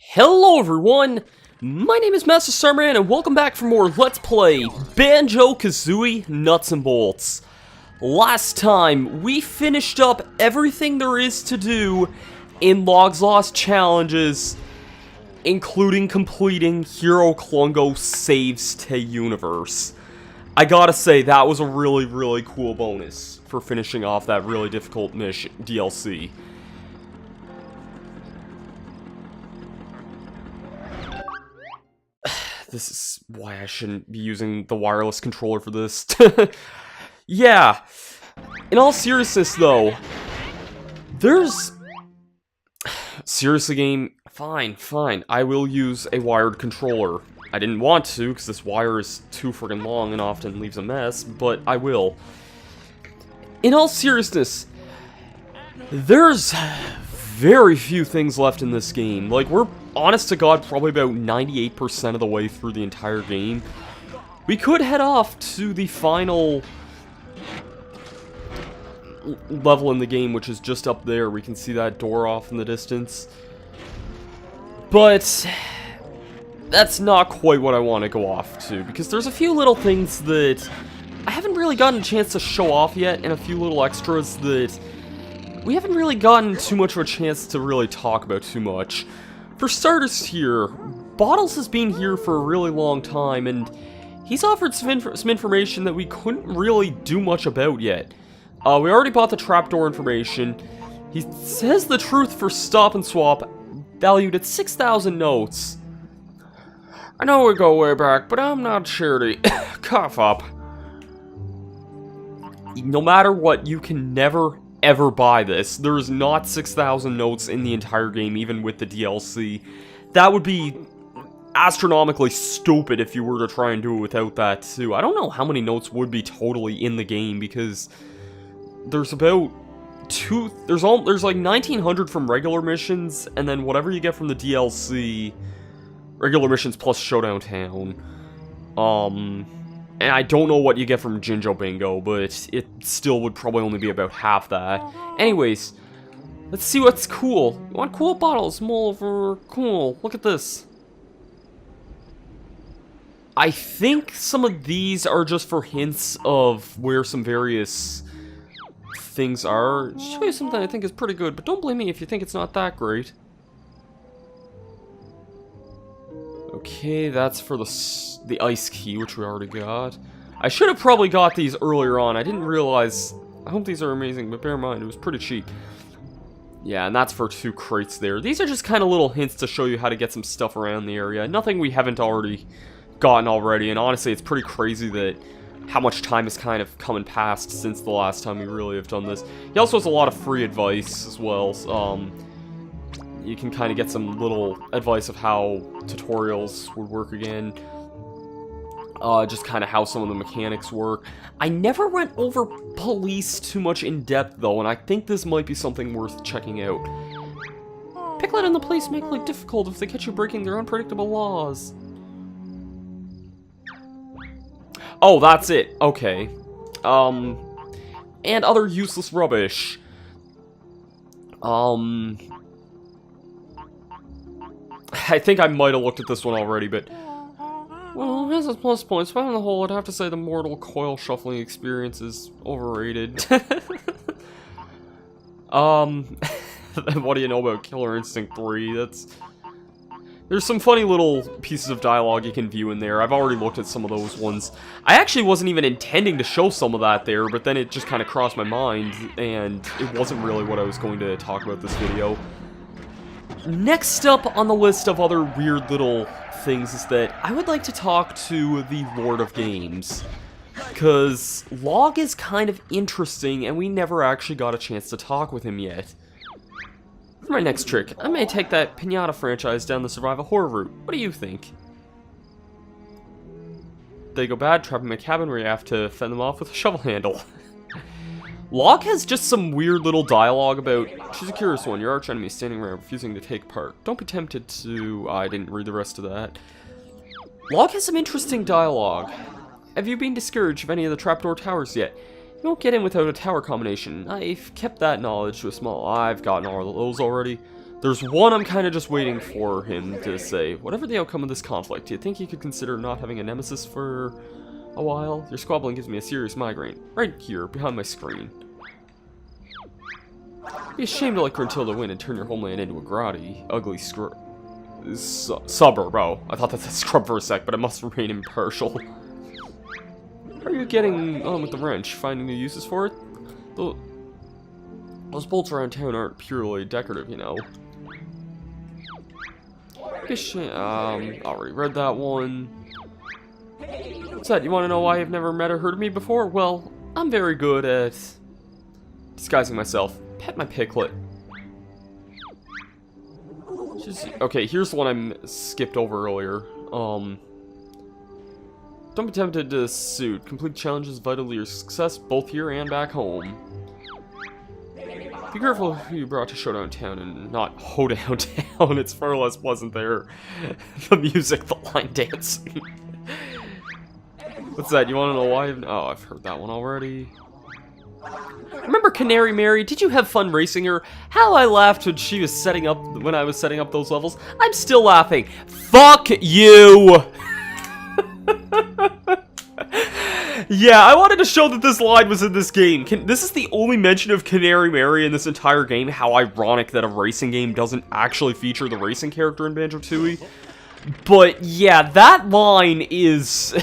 Hello everyone, my name is Masterstarman and welcome back for more Let's Play Banjo-Kazooie Nuts and Bolts. Last time, we finished up everything there is to do in L.O.G's Lost Challenges, including completing Hero Klungo Saves to Universe. I gotta say, that was a really cool bonus for finishing off that really difficult mission DLC. This is why I shouldn't be using the wireless controller for this. Yeah. In all seriousness, though, there's... Seriously, game? Fine. I will use a wired controller. I didn't want to, because this wire is too friggin' long and often leaves a mess, but I will. In all seriousness, there's very few things left in this game. Like, we're, honest to God, probably about 98% of the way through the entire game. We could head off to the final level in the game, which is just up there. We can see that door off in the distance. But that's not quite what I want to go off to, because there's a few little things that I haven't really gotten a chance to show off yet, and a few little extras that we haven't really gotten too much of a chance to really talk about too much. For starters here, Bottles has been here for a really long time, and he's offered some information that we couldn't really do much about yet. We already bought the trapdoor information. He says the truth for Stop and Swap, valued at 6,000 notes. I know we go way back, but I'm not charity. Cough up. No matter what, you can never ever buy this. There's not 6,000 notes in the entire game, even with the DLC. That would be astronomically stupid if you were to try and do it without that too. I don't know how many notes would be totally in the game, because there's about there's like 1,900 from regular missions, and then whatever you get from the DLC, regular missions plus Showdown Town. And I don't know what you get from Jinjo Bingo, but it still would probably only be about half that. Anyways, let's see what's cool. You want cool bottles? Over cool. Look at this. I think some of these are just for hints of where some various things are. I'll show you something I think is pretty good, but don't blame me if you think it's not that great. Okay, that's for the ice key, which we already got. I should have probably got these earlier on. I didn't realize... I hope these are amazing, but bear in mind, it was pretty cheap. Yeah, and that's for 2 crates there. These are just kind of little hints to show you how to get some stuff around the area. Nothing we haven't already gotten already, and honestly, it's pretty crazy that how much time has kind of come and passed since the last time we really have done this. He also has a lot of free advice as well. You can kind of get some little advice of how tutorials would work again. Just kind of how some of the mechanics work. I never went over police too much in depth though, and I think this might be something worth checking out. Piglet and the police make life difficult if they catch you breaking their unpredictable laws. Oh, that's it. Okay. And other useless rubbish. I think I might have looked at this one already, but... Well, here's its plus points. But on the whole, I'd have to say the mortal coil shuffling experience is overrated. What do you know about Killer Instinct 3? There's some funny little pieces of dialogue you can view in there. I've already looked at some of those ones. I actually wasn't even intending to show some of that there, but then it just kind of crossed my mind, and it wasn't really what I was going to talk about this video. Next up on the list of other weird little things is that I would like to talk to the Lord of Games. Because L.O.G is kind of interesting, and we never actually got a chance to talk with him yet. For my next trick, I may take that Pinata franchise down the survival horror route. What do you think? They go bad, trap them in a cabin where you have to fend them off with a shovel handle. L.O.G has just some weird little dialogue about, she's a curious one, your arch enemy is standing around refusing to take part. Don't be tempted to... I didn't read the rest of that. L.O.G has some interesting dialogue. Have you been discouraged of any of the trapdoor towers yet? You won't get in without a tower combination. I've kept that knowledge to a small... I've gotten all of those already. There's one I'm kind of just waiting for him to say, whatever the outcome of this conflict, do you think you could consider not having a nemesis for a while? Your squabbling gives me a serious migraine. Right here, behind my screen. It'd be a shame to let Gruntilda win and turn your homeland into a grotty, ugly suburb. Oh, I thought that said scrub for a sec, but it must remain impartial. How are you getting on with the wrench? Finding new uses for it? Those bolts around town aren't purely decorative, you know. Already read that one. What's that? You want to know why you've never met or heard of me before? Well, I'm very good at disguising myself. Pet my piglet. Okay, here's the one I skipped over earlier. Don't be tempted to suit. Complete challenges vital to your success, both here and back home. Be careful who you brought to Showdown Town and not Hoedown Town. It's far less pleasant there. The music, the line dancing. What's that? You want to know why? Oh, I've heard that one already. Remember Canary Mary? Did you have fun racing her? How I laughed when she was when I was setting up those levels. I'm still laughing. Fuck you! Yeah, I wanted to show that this line was in this game. This is the only mention of Canary Mary in this entire game. How ironic that a racing game doesn't actually feature the racing character in Banjo-Tooie. But yeah, that line is...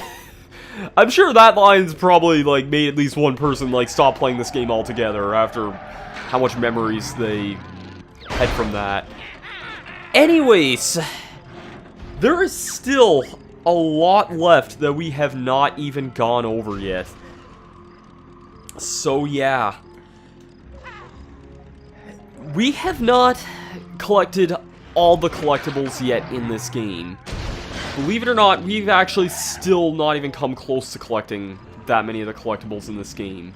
I'm sure that line's probably, like, made at least one person, like, stop playing this game altogether after how much memories they had from that. Anyways, there is still a lot left that we have not even gone over yet. So, yeah. We have not collected all the collectibles yet in this game. Believe it or not, we've actually still not even come close to collecting that many of the collectibles in this game.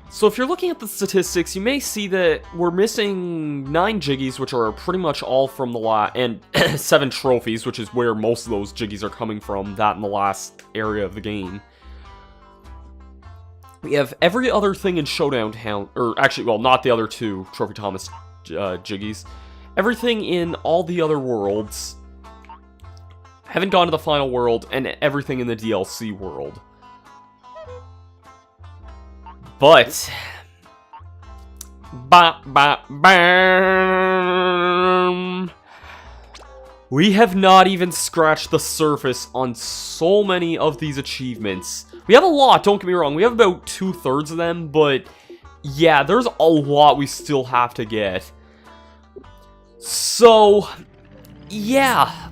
So if you're looking at the statistics, you may see that we're missing 9 Jiggies, which are pretty much all from the and 7 trophies, which is where most of those Jiggies are coming from, that in the last area of the game. We have every other thing in Showdown Town, or actually, well, not the other 2 Trophy Thomas Jiggies. Everything in all the other worlds. Haven't gone to the final world, and everything in the DLC world. But... we have not even scratched the surface on so many of these achievements. We have a lot, don't get me wrong. We have about 2/3 of them, but... yeah, there's a lot we still have to get. So... yeah...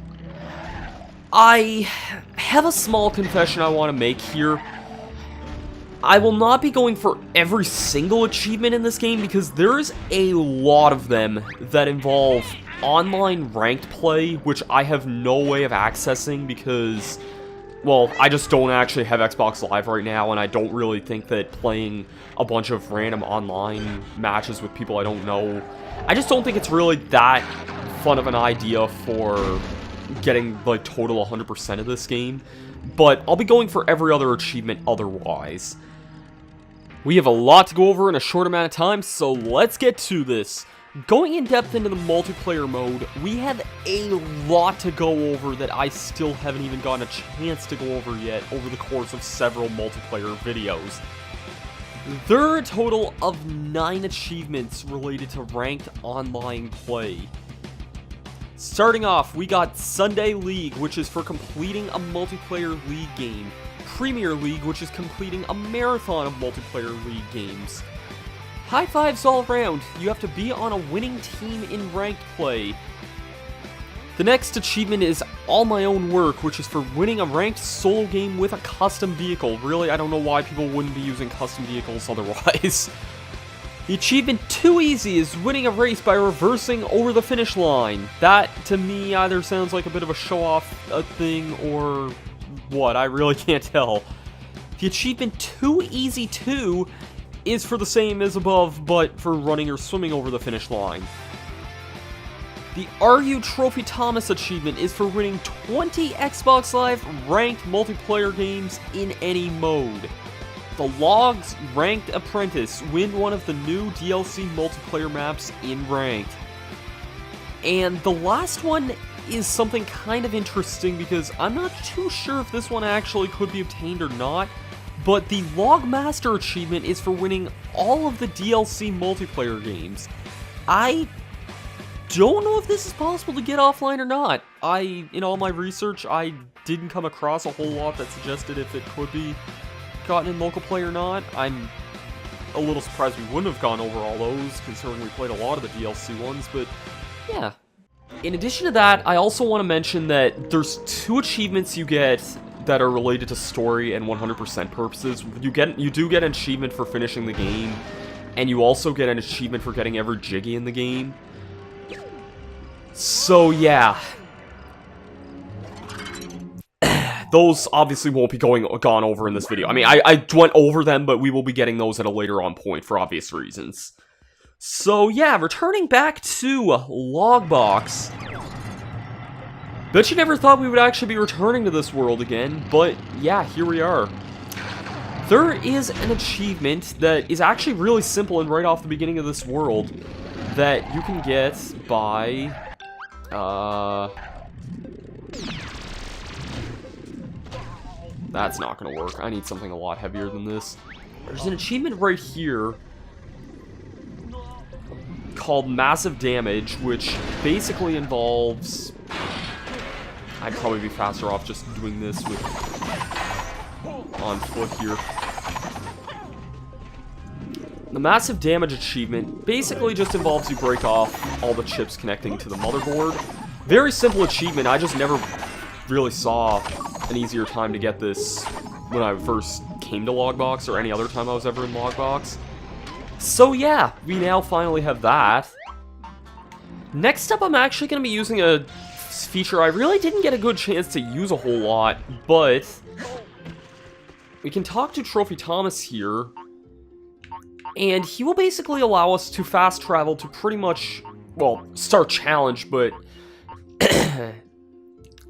I have a small confession I want to make here. I will not be going for every single achievement in this game because there is a lot of them that involve online ranked play, which I have no way of accessing because, well, I just don't actually have Xbox Live right now, and I don't really think that playing a bunch of random online matches with people I don't know, I just don't think it's really that fun of an idea for getting, like, total 100% of this game, but I'll be going for every other achievement otherwise. We have a lot to go over in a short amount of time, so let's get to this. Going in depth into the multiplayer mode, we have a lot to go over that I still haven't even gotten a chance to go over yet over the course of several multiplayer videos. There are a total of 9 achievements related to ranked online play. Starting off, we got Sunday League, which is for completing a multiplayer league game. Premier League, which is completing a marathon of multiplayer league games. High fives all around. You have to be on a winning team in ranked play. The next achievement is All My Own Work, which is for winning a ranked solo game with a custom vehicle. Really, I don't know why people wouldn't be using custom vehicles otherwise. The achievement Too Easy is winning a race by reversing over the finish line. That, to me, either sounds like a bit of a show-off thing or what, I really can't tell. The achievement Too Easy 2 is for the same as above, but for running or swimming over the finish line. The Are You Trophy Thomas achievement is for winning 20 Xbox Live ranked multiplayer games in any mode. The L.O.G's Ranked Apprentice, win one of the new DLC multiplayer maps in Ranked. And the last one is something kind of interesting because I'm not too sure if this one actually could be obtained or not, but the L.O.G Master achievement is for winning all of the DLC multiplayer games. I don't know if this is possible to get offline or not. In all my research, I didn't come across a whole lot that suggested if it could be gotten in local play or not. I'm a little surprised we wouldn't have gone over all those, considering we played a lot of the DLC ones, but yeah. In addition to that, I also want to mention that there's 2 achievements you get that are related to story and 100% purposes. You do get an achievement for finishing the game, and you also get an achievement for getting every Jiggy in the game. So yeah. Those obviously won't be gone over in this video. I mean, I went over them, but we will be getting those at a later on point for obvious reasons. So yeah, returning back to Logbox. Bet you never thought we would actually be returning to this world again, but yeah, here we are. There is an achievement that is actually really simple and right off the beginning of this world that you can get by, that's not gonna work. I need something a lot heavier than this. There's an achievement right here called Massive Damage, which basically involves... I'd probably be faster off just doing this with on foot here. The Massive Damage achievement basically just involves you break off all the chips connecting to the motherboard. Very simple achievement. I just never really saw an easier time to get this when I first came to Logbox or any other time I was ever in Logbox. So yeah, we now finally have that. Next up, I'm actually going to be using a feature I really didn't get a good chance to use a whole lot, but we can talk to Trophy Thomas here, and he will basically allow us to fast travel to pretty much, well, Star Challenge, but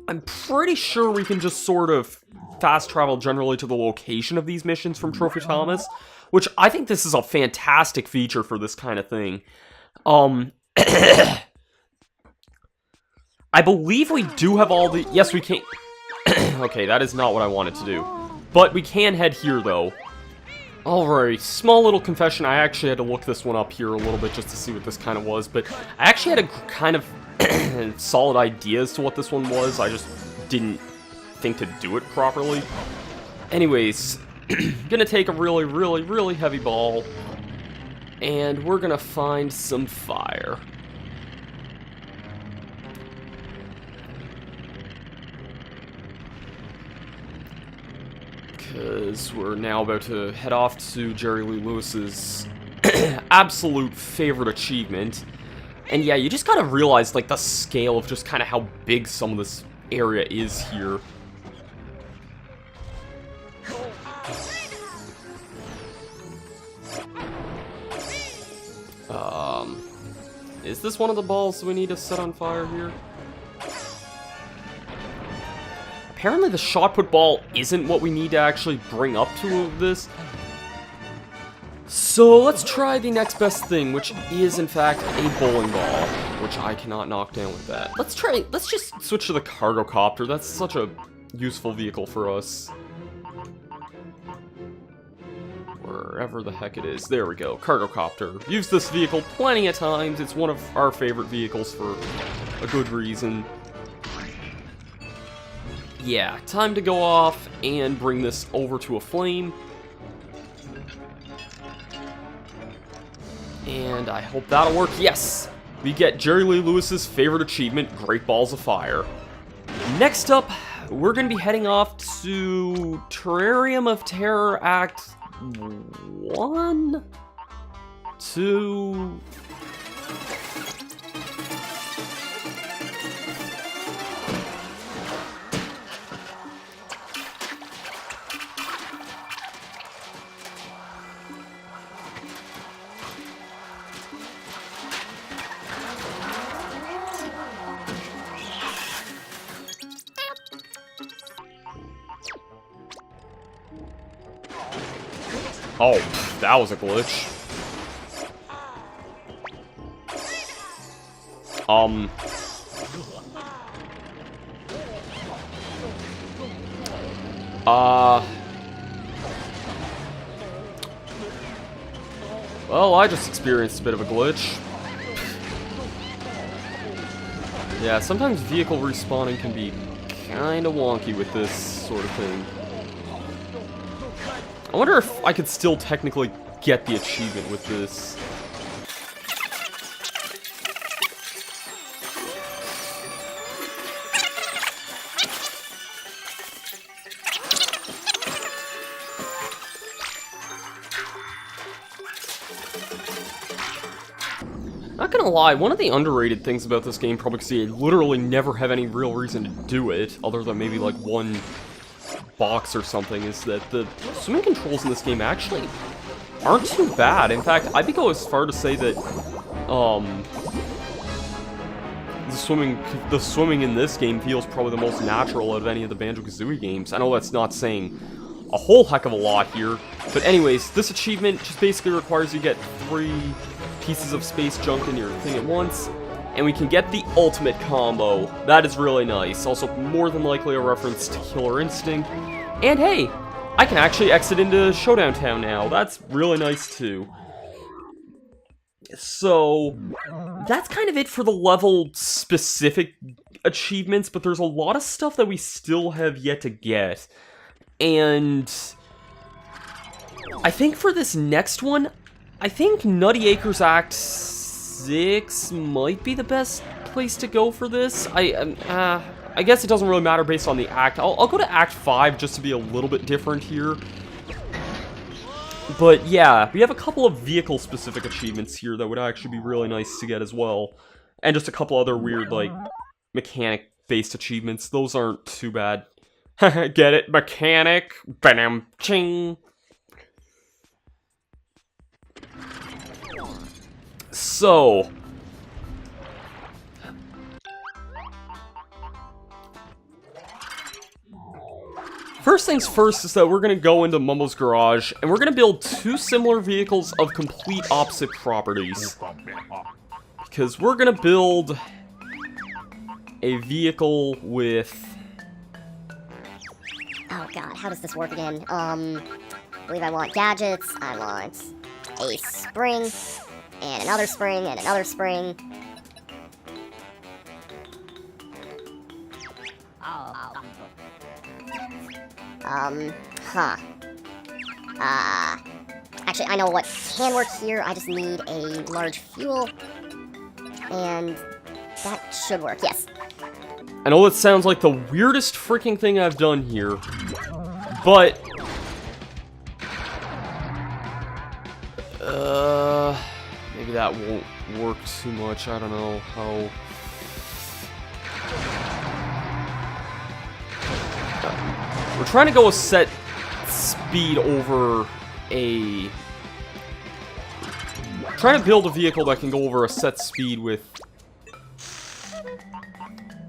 I'm pretty sure we can just sort of fast travel generally to the location of these missions from Trophy Thomas, which I think this is a fantastic feature for this kind of thing. I believe we do have all the... Yes, we can... Okay, that is not what I wanted to do. But we can head here, though. Alright, small little confession. I actually had to look this one up here a little bit just to see what this kind of was, but I actually had a kind of solid idea as to what this one was. I just didn't think to do it properly. Anyways, gonna take a really, really, really heavy ball, and we're gonna find some fire. Because we're now about to head off to Jerry Lee Lewis's absolute favorite achievement. And yeah, you just gotta realize, like, the scale of just kind of how big some of this area is here. Is this one of the balls we need to set on fire here? Apparently the shot put ball isn't what we need to actually bring up to this. So let's try the next best thing, which is in fact a bowling ball, which I cannot knock down with that. Let's just switch to the cargo copter. That's such a useful vehicle for us. Wherever the heck it is. There we go. Cargo copter. Used this vehicle plenty of times. It's one of our favorite vehicles for a good reason. Yeah, time to go off and bring this over to a flame. And I hope that'll work. Yes! We get Jerry Lee Lewis's favorite achievement, Great Balls of Fire. Next up, we're going to be heading off to Terrarium of Terror Act 1? 2... Oh, that was a glitch. Well, I just experienced a bit of a glitch. Yeah, sometimes vehicle respawning can be kinda wonky with this sort of thing. I wonder if I could still technically get the achievement with this. Not gonna lie, one of the underrated things about this game, probably because you literally never have any real reason to do it, other than maybe like one box or something, is that the swimming controls in this game actually aren't too bad. In fact, I'd go as far to say that the swimming in this game feels probably the most natural out of any of the Banjo-Kazooie games. I know that's not saying a whole heck of a lot here, but anyways, this achievement just basically requires you get 3 pieces of space junk in your thing at once, and we can get the ultimate combo. That is really nice. Also, more than likely a reference to Killer Instinct. And hey, I can actually exit into Showdown Town now. That's really nice too. So, that's kind of it for the level-specific achievements, but there's a lot of stuff that we still have yet to get. And I think for this next one, I think Nutty Acres Act 6 might be the best place to go for this. I guess it doesn't really matter based on the act. I'll go to Act 5 just to be a little bit different here. But yeah, we have a couple of vehicle-specific achievements here that would actually be really nice to get as well. And just a couple other weird, like, mechanic-based achievements. Those aren't too bad. Get it? Mechanic. Bam. Ching. So, first things first is that we're going to go into Mumbo's garage, and we're going to build 2 similar vehicles of complete opposite properties. Because we're going to build a vehicle with... Oh god, how does this work again? I believe I want gadgets, I want a spring, and another spring, and another spring. Actually, I know what can work here. I just need a large fuel, and that should work, yes. I know it sounds like the weirdest freaking thing I've done here, but... maybe that won't work too much. I don't know how... We're trying to go a set speed over a... Trying to build a vehicle that can go over a set speed with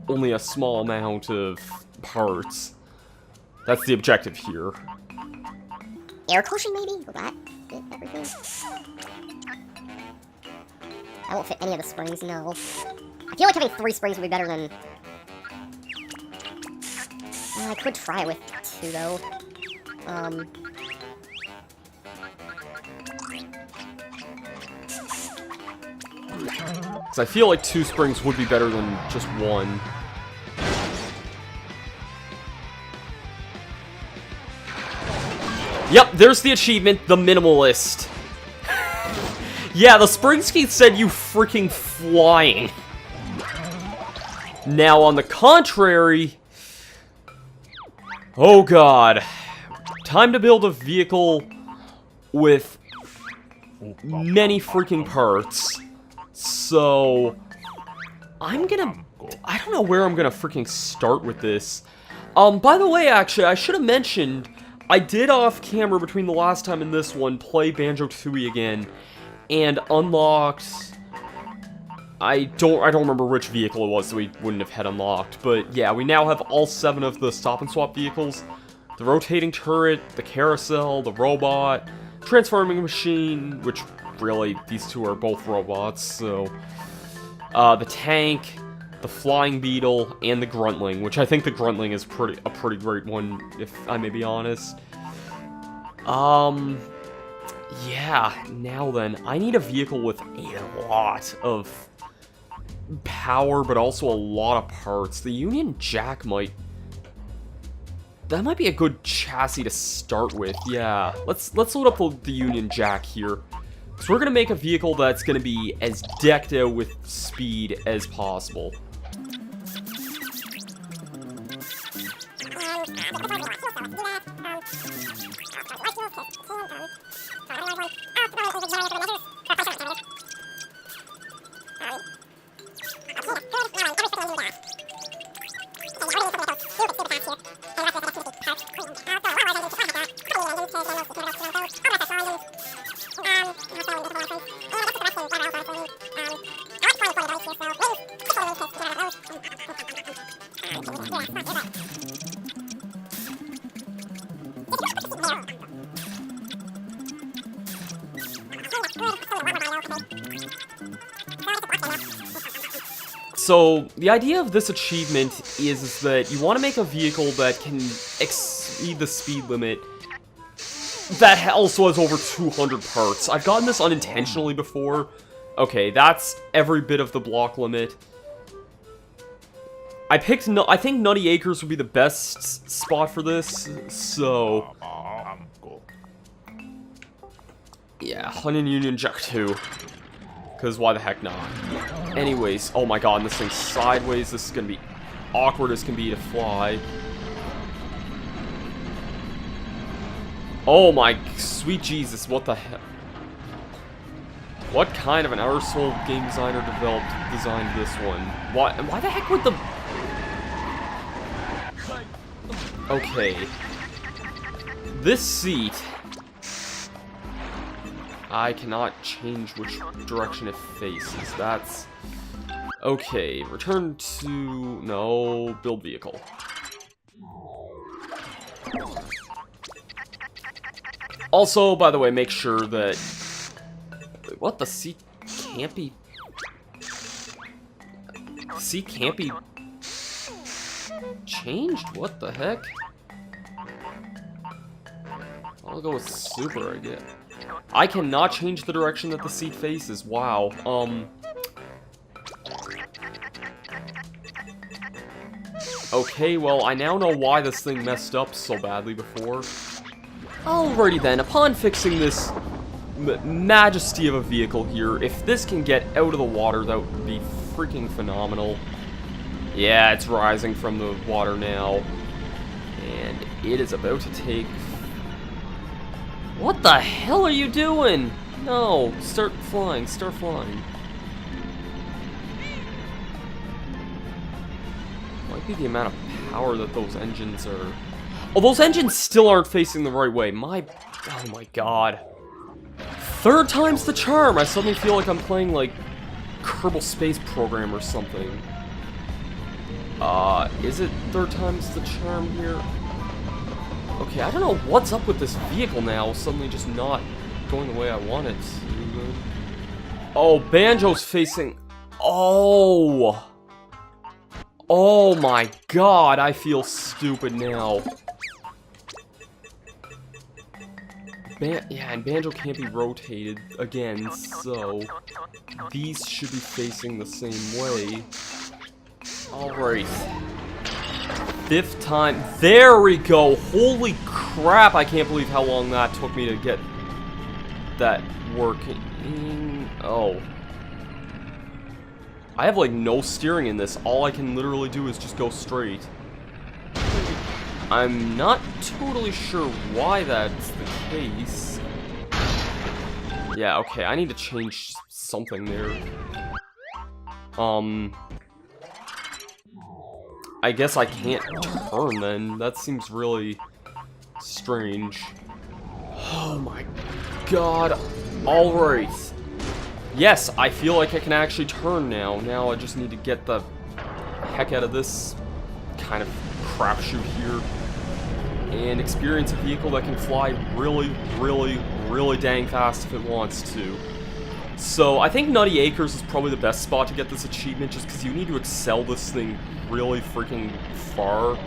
only a small amount of parts. That's the objective here. Air cushion, maybe? Will that fit everything? That won't fit any of the springs, no. I feel like having 3 springs would be better than... I could try it with 2, though. Because I feel like 2 springs would be better than just 1. Yep, there's the achievement, the Minimalist. Yeah, the spring ski said you freaking flying. Now, on the contrary... Oh god. Time to build a vehicle with many freaking parts. So, I don't know where I'm gonna freaking start with this. By the way, actually, I should have mentioned, I did off camera between the last time and this one play Banjo-Tooie again, and unlocked... I don't remember which vehicle it was that we wouldn't have had unlocked, but yeah, we now have all 7 of the stop and swap vehicles. The rotating turret, the carousel, the robot, transforming machine, which really, these 2 are both robots, so... The tank, the flying beetle, and the gruntling, which I think the gruntling is a pretty great one, if I may be honest. Yeah, now then, I need a vehicle with a lot of power, but also a lot of parts. The Union Jack that might be a good chassis to start with, yeah. Let's load up the Union Jack here. Because we're going to make a vehicle that's going to be as decked out with speed as possible. So, the idea of this achievement is that you want to make a vehicle that can exceed the speed limit that also has over 200 parts. I've gotten this unintentionally before. Okay, that's every bit of the block limit. I think Nutty Acres would be the best spot for this, so... yeah, Hunting Union Jack 2. Because why the heck not? Anyways, oh my god, and this thing's sideways. This is going to be awkward as can be to fly. Oh my sweet Jesus, what the heck? What kind of an arsehole game designer designed this one? Why the heck would the... okay. This seat... I cannot change which direction it faces. That's... okay, return to... no, build vehicle. Also, by the way, make sure that... what? The seat can't be... the seat can't be... changed? What the heck? I'll go with super, I guess. I cannot change the direction that the seat faces. Wow. Okay, well, I now know why this thing messed up so badly before. Alrighty then, upon fixing this majesty of a vehicle here, if this can get out of the water, that would be freaking phenomenal. Yeah, it's rising from the water now. And it is about to take... what the hell are you doing? No, start flying, start flying. Might be the amount of power that those engines are... oh, those engines still aren't facing the right way. Oh my god. Third time's the charm! I suddenly feel like I'm playing, like, Kerbal Space Program or something. Is it third time's the charm here? Okay, I don't know what's up with this vehicle now, suddenly just not going the way I want it to. Oh, Banjo's facing... oh! Oh my god, I feel stupid now. Yeah, and Banjo can't be rotated again, so... these should be facing the same way. Alright. Fifth time. There we go! Holy crap, I can't believe how long that took me to get that working. Oh. I have, like, no steering in this. All I can literally do is just go straight. I'm not totally sure why that's the case. Yeah, okay, I need to change something there. I guess I can't turn then. That seems really strange. Oh my god. Alright. Yes, I feel like I can actually turn now. Now I just need to get the heck out of this kind of crapshoot here and experience a vehicle that can fly really, really, really dang fast if it wants to. So I think Nutty Acres is probably the best spot to get this achievement, just because you need to excel this thing really freaking far.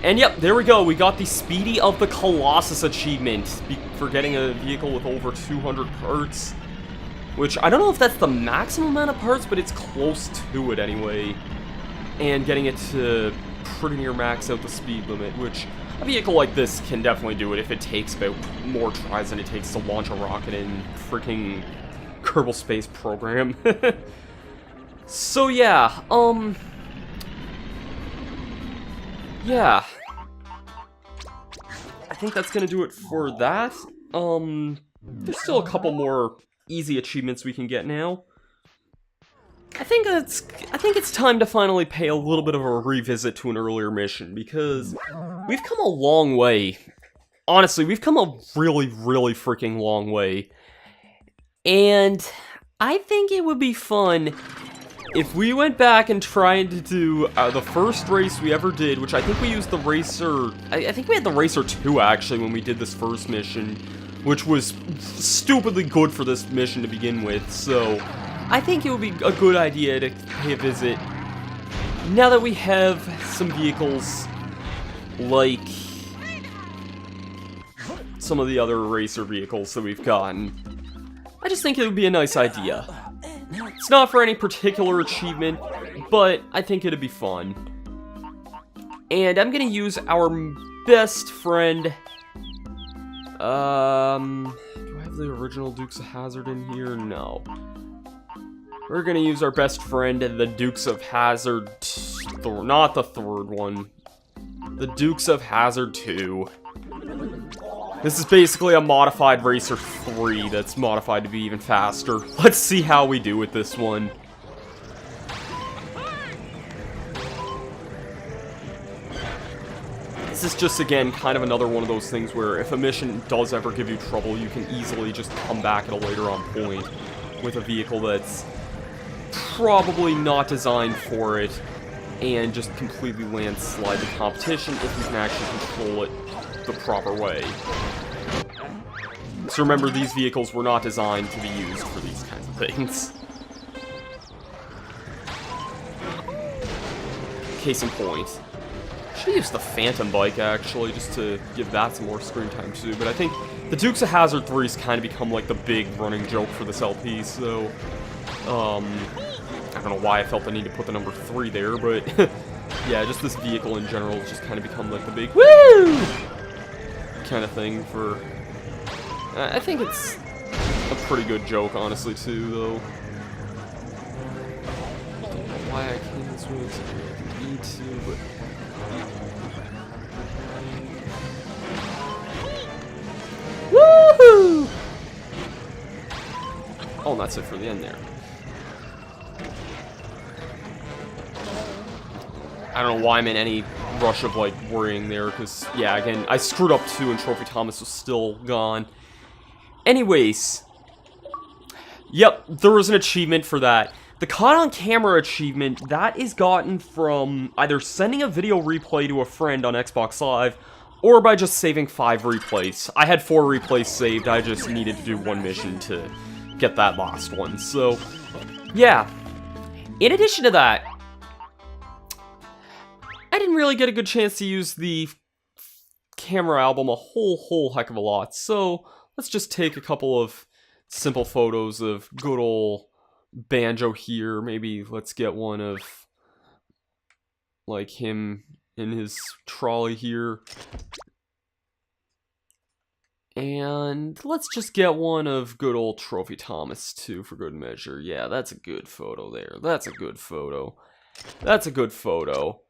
And yep, there we go. We got the Speedy of the Colossus achievement for getting a vehicle with over 200 parts. Which, I don't know if that's the maximum amount of parts, but it's close to it anyway. And getting it to pretty near max out the speed limit, which a vehicle like this can definitely do it if it takes about more tries than it takes to launch a rocket in freaking Kerbal Space Program. So yeah, yeah. I think that's gonna do it for that. There's still a couple more easy achievements we can get now. I think it's time to finally pay a little bit of a revisit to an earlier mission, because we've come a long way. Honestly, we've come a really, really freaking long way. And I think it would be fun if we went back and tried to do the first race we ever did, which I think we used the Racer... I think we had the Racer 2, actually, when we did this first mission, which was stupidly good for this mission to begin with, so I think it would be a good idea to pay a visit now that we have some vehicles like some of the other racer vehicles that we've gotten. I just think it would be a nice idea. It's not for any particular achievement, but I think it'd be fun. And I'm gonna use our best friend. Do I have the original Dukes of Hazzard in here? No. We're gonna use our best friend, the Dukes of Hazzard, not the third one. The Dukes of Hazzard 2. This is basically a modified Racer 3 that's modified to be even faster. Let's see how we do with this one. This is just, again, kind of another one of those things where if a mission does ever give you trouble, you can easily just come back at a later on point with a vehicle that's probably not designed for it and just completely landslide the competition if you can actually control it the proper way. So remember, these vehicles were not designed to be used for these kinds of things. Case in point. Should use the Phantom Bike, actually, just to give that some more screen time too, but I think the Dukes of Hazzard 3's kind of become like the big running joke for this LP, so I don't know why I felt the need to put the number 3 there, but yeah, just this vehicle in general has just kind of become like the big woo kind of thing for... I think it's a pretty good joke, honestly, too, though. I don't know why I came this way, so I need to, but... Woohoo! Oh, and that's it for the end there. I don't know why I'm in any rush of, like, worrying there, because, yeah, again, I screwed up too, and Trophy Thomas was still gone. Anyways. Yep, there was an achievement for that. The Caught on Camera achievement, that is gotten from either sending a video replay to a friend on Xbox Live, or by just saving 5 replays. I had 4 replays saved, I just needed to do one mission to get that last one, so, yeah. In addition to that, I didn't really get a good chance to use the camera album a whole heck of a lot, so let's just take a couple of simple photos of good old Banjo here. Maybe let's get one of, like, him in his trolley here. And let's just get one of good old Trophy Thomas, too, for good measure. Yeah, that's a good photo there. That's a good photo. That's a good photo.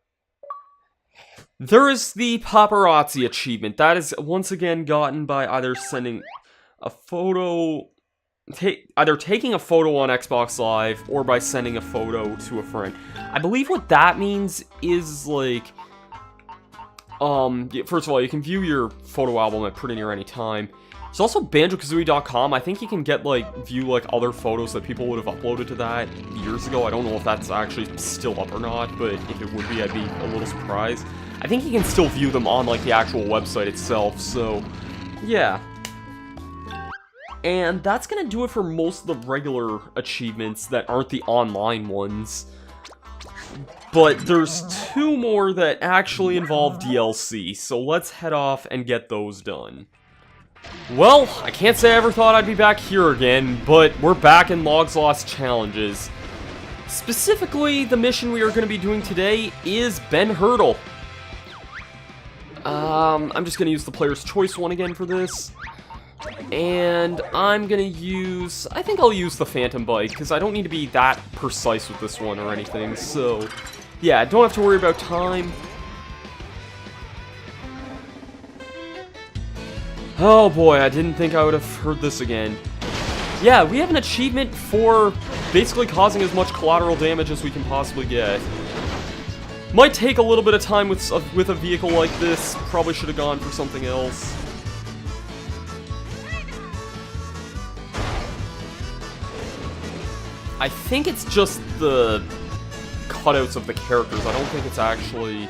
There is the paparazzi achievement. That is once again gotten by either sending a photo, either taking a photo on Xbox Live or by sending a photo to a friend. I believe what that means is like, first of all, you can view your photo album at pretty near any time. There's also Banjo-Kazooie.com. I think you can get, like, view, like, other photos that people would have uploaded to that years ago. I don't know if that's actually still up or not, but if it would be, I'd be a little surprised. I think you can still view them on, like, the actual website itself, so, yeah. And that's gonna do it for most of the regular achievements that aren't the online ones. But there's 2 more that actually involve DLC, so let's head off and get those done. Well, I can't say I ever thought I'd be back here again, but we're back in L.O.G's Lost Challenges. Specifically, the mission we are going to be doing today is Ben Hurdle. I'm just going to use the player's choice one again for this. And I'm gonna use... I think I'll use the Phantom Bike, because I don't need to be that precise with this one or anything, so... yeah, don't have to worry about time. Oh boy, I didn't think I would have heard this again. Yeah, we have an achievement for basically causing as much collateral damage as we can possibly get. Might take a little bit of time with a vehicle like this. Probably should have gone for something else. I think it's just the cutouts of the characters. I don't think it's actually...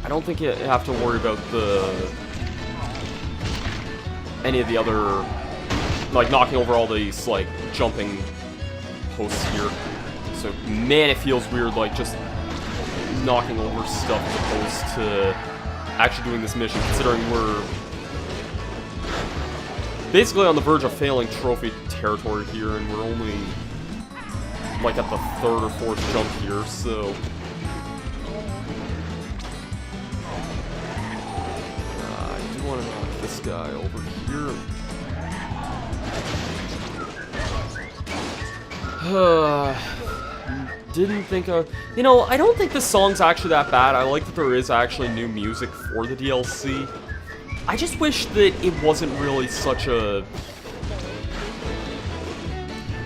I don't think you have to worry about any of the other... like, knocking over all these, like, jumping posts here. So, man, it feels weird, like, just knocking over stuff as opposed to actually doing this mission, considering we're basically on the verge of failing trophy territory here, and we're only, like, at the 3rd or 4th jump here, so... I do want to knock this guy over here. Didn't think of... You know, I don't think this song's actually that bad. I like that there is actually new music for the DLC. I just wish that it wasn't really such a...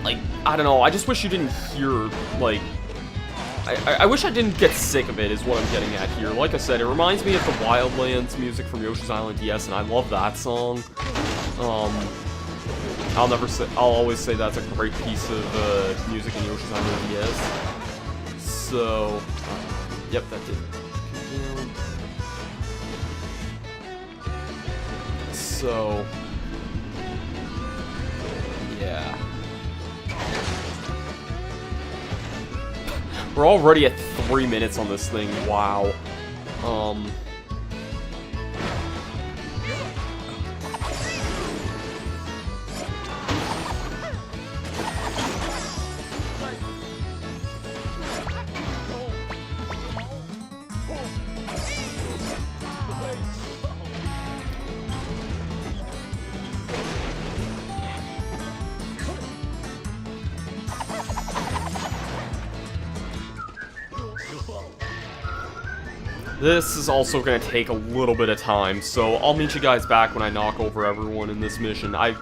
like, I don't know, I just wish you didn't hear, like... I wish I didn't get sick of it, is what I'm getting at here. Like I said, it reminds me of the Wildlands music from Yoshi's Island DS, and I love that song. I'll always say that's a great piece of music in Yoshi's Island DS. So, yep, that did. So, yeah. We're already at 3 minutes on this thing, wow. This is also going to take a little bit of time, so I'll meet you guys back when I knock over everyone in this mission. I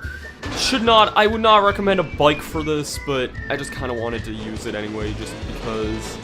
would not recommend a bike for this, but I just kind of wanted to use it anyway, just because...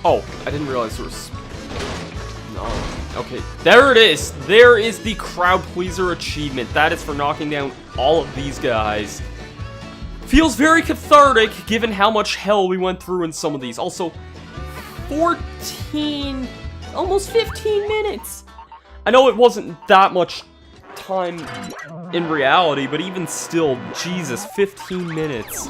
Oh, I didn't realize there was... No. Okay, there it is! There is the Crowd Pleaser achievement. That is for knocking down all of these guys. Feels very cathartic, given how much hell we went through in some of these. Also, 14... almost 15 minutes! I know it wasn't that much time in reality, but even still, Jesus, 15 minutes.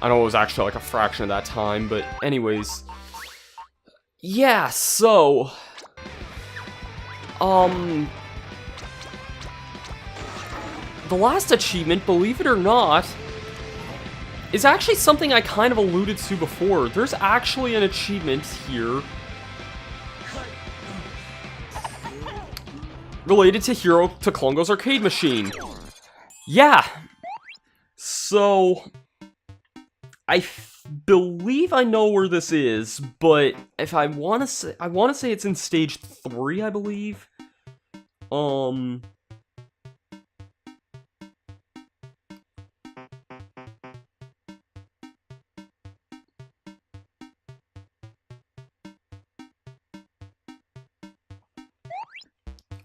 I know it was actually like a fraction of that time, but anyways. Yeah, so... The last achievement, believe it or not, is actually something I kind of alluded to before. There's actually an achievement here related to Hero to Klungo's arcade machine. Yeah. So, I believe I know where this is, but if I want to say it's in stage 3, I believe.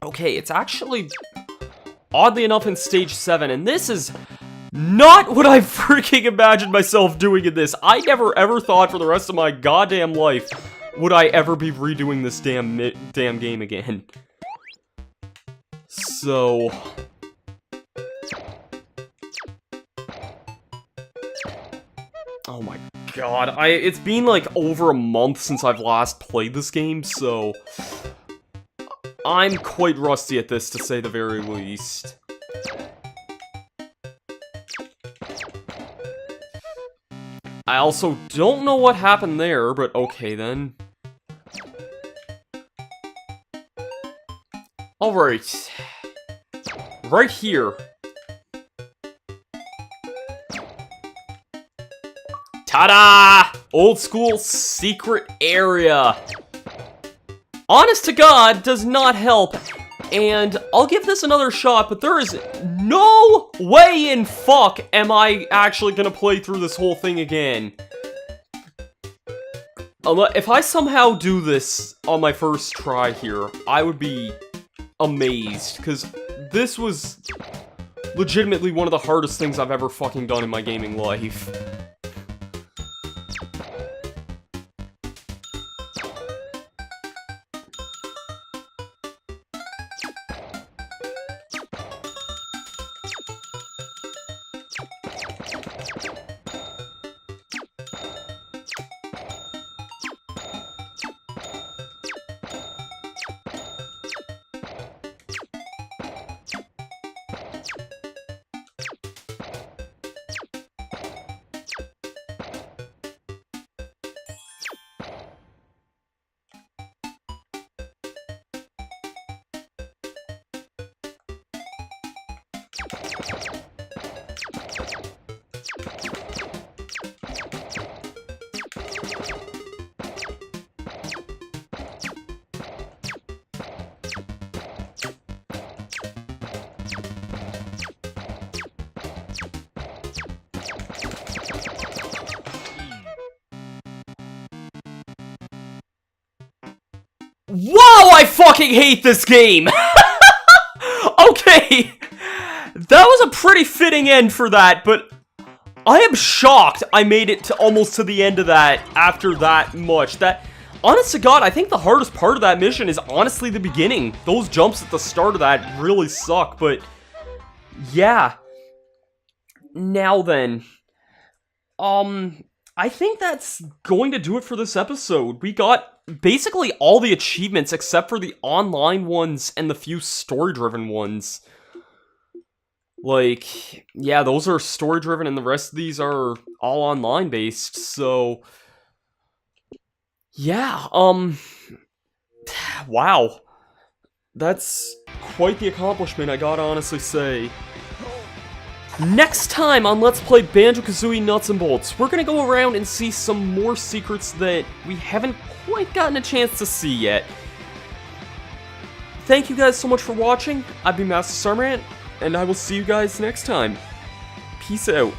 Okay, it's actually, oddly enough, in stage 7, and this is not what I freaking imagined myself doing in this. I never ever thought for the rest of my goddamn life would I ever be redoing this damn game again. So... oh my god, it's been like over a month since I've last played this game, so... I'm quite rusty at this, to say the very least. I also don't know what happened there, but okay then. Alright. Right here. Ta-da! Old school secret area. Honest to God, does not help, and I'll give this another shot, but there is no way in fuck am I actually gonna play through this whole thing again. If I somehow do this on my first try here, I would be amazed, because this was legitimately one of the hardest things I've ever fucking done in my gaming life. Whoa, I fucking hate this game! Okay, that was a pretty fitting end for that, but I am shocked I made it to almost to the end of that after that much. Honest to God, I think the hardest part of that mission is honestly the beginning. Those jumps at the start of that really suck, but yeah. Now then, I think that's going to do it for this episode. We got basically all the achievements except for the online ones and the few story-driven ones. Like, yeah, those are story-driven and the rest of these are all online-based, so... yeah, wow. That's quite the accomplishment, I gotta honestly say. Next time on Let's Play Banjo-Kazooie Nuts and Bolts, we're gonna go around and see some more secrets that we haven't quite gotten a chance to see yet. Thank you guys so much for watching. I've been Masterstarman, and I will see you guys next time. Peace out.